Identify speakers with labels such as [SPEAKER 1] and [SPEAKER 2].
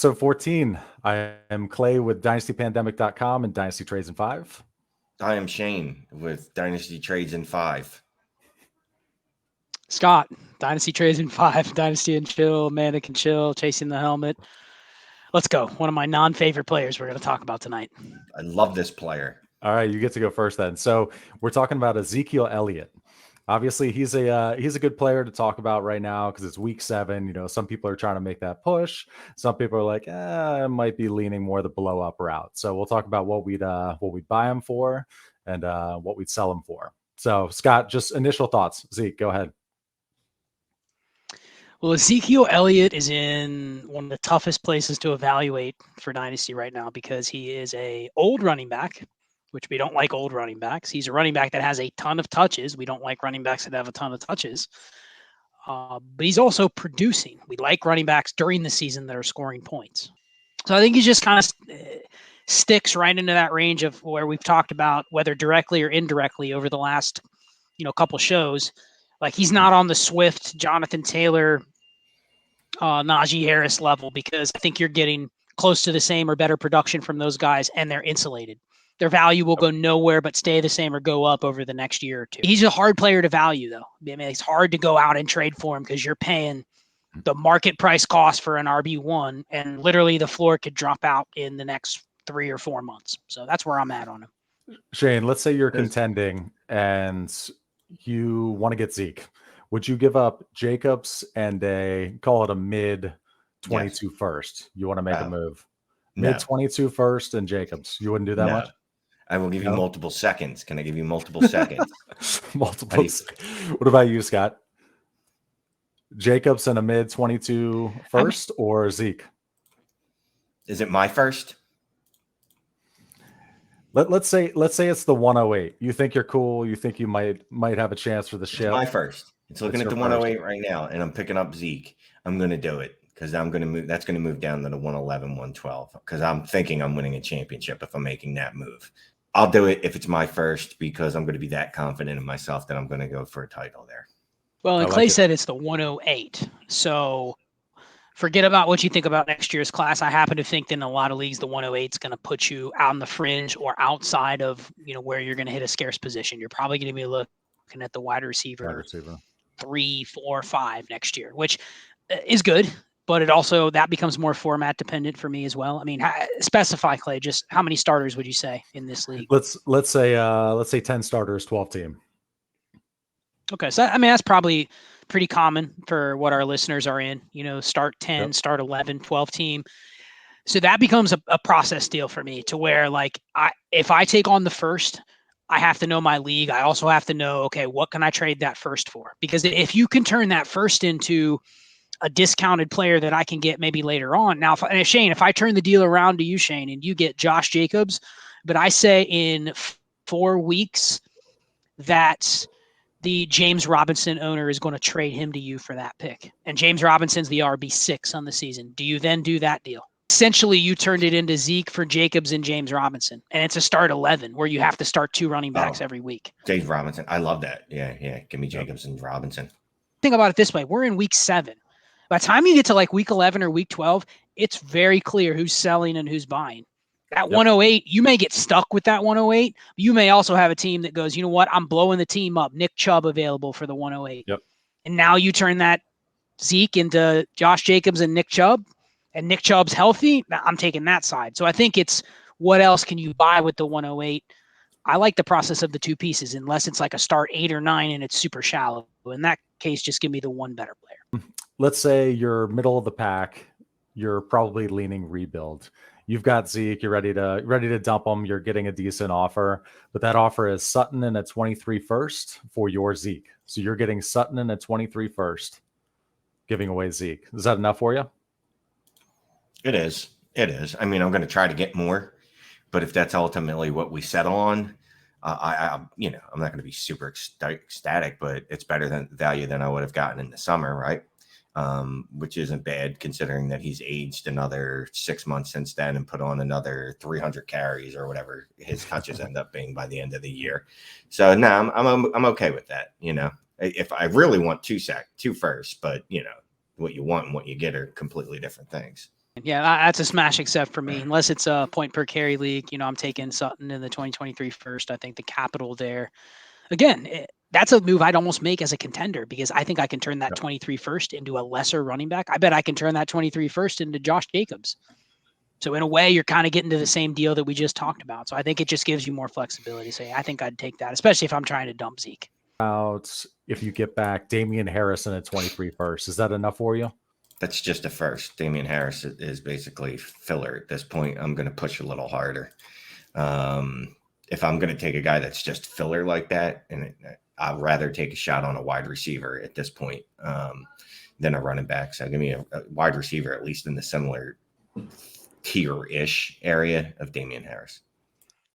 [SPEAKER 1] So 14, I am Clay with DynastyPandemic.com and Dynasty Trades in 5.
[SPEAKER 2] I am Shane with Dynasty Trades in 5.
[SPEAKER 3] Scott, Dynasty Trades in 5, Dynasty and Chill, Man That Can Chill, Chasing the Helmet. Let's go. One of my non-favorite players we're going to talk about tonight.
[SPEAKER 2] I love this player.
[SPEAKER 1] All right, you get to go first then. So we're talking about Ezekiel Elliott. Obviously, he's a good player to talk about right now because it's week 7. You know, some people are trying to make that push. Some people are like, I might be leaning more the blow up route. So we'll talk about what we'd buy him for and what we'd sell him for. So Scott, just initial thoughts. Zeke, go ahead.
[SPEAKER 3] Well, Ezekiel Elliott is in one of the toughest places to evaluate for Dynasty right now because he is a old running back, which we don't like old running backs. He's a running back that has a ton of touches. We don't like running backs that have a ton of touches. But he's also producing. We like running backs during the season that are scoring points. So I think he just kind of sticks right into that range of where we've talked about, whether directly or indirectly over the last, couple shows. Like he's not on the Swift, Jonathan Taylor, Najee Harris level because I think you're getting close to the same or better production from those guys and they're insulated. Their value will go nowhere but stay the same or go up over the next year or two. He's a hard player to value, though. I mean, it's hard to go out and trade for him because you're paying the market price cost for an RB1, and literally the floor could drop out in the next 3 or 4 months. So that's where I'm at on him.
[SPEAKER 1] Shane, let's say you're contending and you want to get Zeke. Would you give up Jacobs and call it a mid 22 first? You want to make a move? Mid 22 first and Jacobs. You wouldn't do that much?
[SPEAKER 2] I will give you multiple seconds. Can I give you multiple seconds?
[SPEAKER 1] Multiple. What about you, Scott? Jacobs and a mid 22 first or Zeke?
[SPEAKER 2] Is it my first?
[SPEAKER 1] Let's say it's the 108. You think you're cool. You think you might have a chance for the ship.
[SPEAKER 2] It's my first. It's looking at the 108 right now, and I'm picking up Zeke. I'm going to do it because I'm going to move. That's going to move down to the 111, 112 because I'm thinking I'm winning a championship if I'm making that move. I'll do it if it's my first because I'm going to be that confident in myself that I'm going to go for a title there.
[SPEAKER 3] Well, and Clay said it's the 108. So forget about what you think about next year's class. I happen to think that in a lot of leagues, the 108 is going to put you out on the fringe or outside of, where you're going to hit a scarce position. You're probably going to be looking at the wide receiver 3, 4, 5 next year, which is good. But that becomes more format dependent for me as well. I mean, specify, Clay, just how many starters would you say in this league?
[SPEAKER 1] Let's say 10 starters, 12 team.
[SPEAKER 3] Okay, so I mean that's probably pretty common for what our listeners are in. Start 10, start 11, 12 team. So that becomes a process deal for me to where if I take on the first, I have to know my league. I also have to know, okay, what can I trade that first for? Because if you can turn that first into a discounted player that I can get maybe later on. Now, Shane, if I turn the deal around to you, Shane, and you get Josh Jacobs, but I say in 4 weeks that the James Robinson owner is going to trade him to you for that pick, and James Robinson's the RB6 on the season, do you then do that deal? Essentially, you turned it into Zeke for Jacobs and James Robinson, and it's a start 11 where you have to start 2 running backs every week.
[SPEAKER 2] James Robinson. I love that. Yeah. Give me Jacobs and Robinson.
[SPEAKER 3] Think about it this way. We're in week 7. By the time you get to week 11 or week 12, it's very clear who's selling and who's buying. That 108, you may get stuck with that 108. You may also have a team that goes, you know what? I'm blowing the team up. Nick Chubb available for the 108.
[SPEAKER 1] Yep.
[SPEAKER 3] And now you turn that Zeke into Josh Jacobs and Nick Chubb, and Nick Chubb's healthy. I'm taking that side. So I think it's what else can you buy with the 108? I like the process of the 2 pieces, unless it's like a start 8 or 9 and it's super shallow. In that case, just give me the one better player.
[SPEAKER 1] Let's say you're middle of the pack. You're probably leaning rebuild. You've got Zeke. You're ready to dump him. You're getting a decent offer, but that offer is Sutton and a 23 first for your Zeke. So you're getting Sutton and a 23 first, giving away Zeke. Is that enough for you?
[SPEAKER 2] It is. I mean, I'm going to try to get more, but if that's ultimately what we settle on, I'm not going to be super ecstatic, but it's better than value than I would have gotten in the summer, right? Which isn't bad considering that he's aged another 6 months since then and put on another 300 carries or whatever his touches end up being by the end of the year. So no, I'm okay with that. If I really want two first, but what you want and what you get are completely different things.
[SPEAKER 3] Yeah, that's a smash accept for me. Unless it's a point per carry league, I'm taking Sutton in the 2023 first. I think the capital there, again, that's a move I'd almost make as a contender because I think I can turn that 23 first into a lesser running back. I bet I can turn that 23 first into Josh Jacobs. So in a way, you're kind of getting to the same deal that we just talked about. So I think it just gives you more flexibility. So yeah, I think I'd take that, especially if I'm trying to dump Zeke.
[SPEAKER 1] If you get back Damian Harrison at 23 first, is that enough for you?
[SPEAKER 2] That's just a first. Damian Harris is basically filler at this point. I'm going to push a little harder. If I'm going to take a guy that's just filler like that, and I'd rather take a shot on a wide receiver at this point than a running back. So give me a wide receiver, at least in the similar tier-ish area of Damian Harris.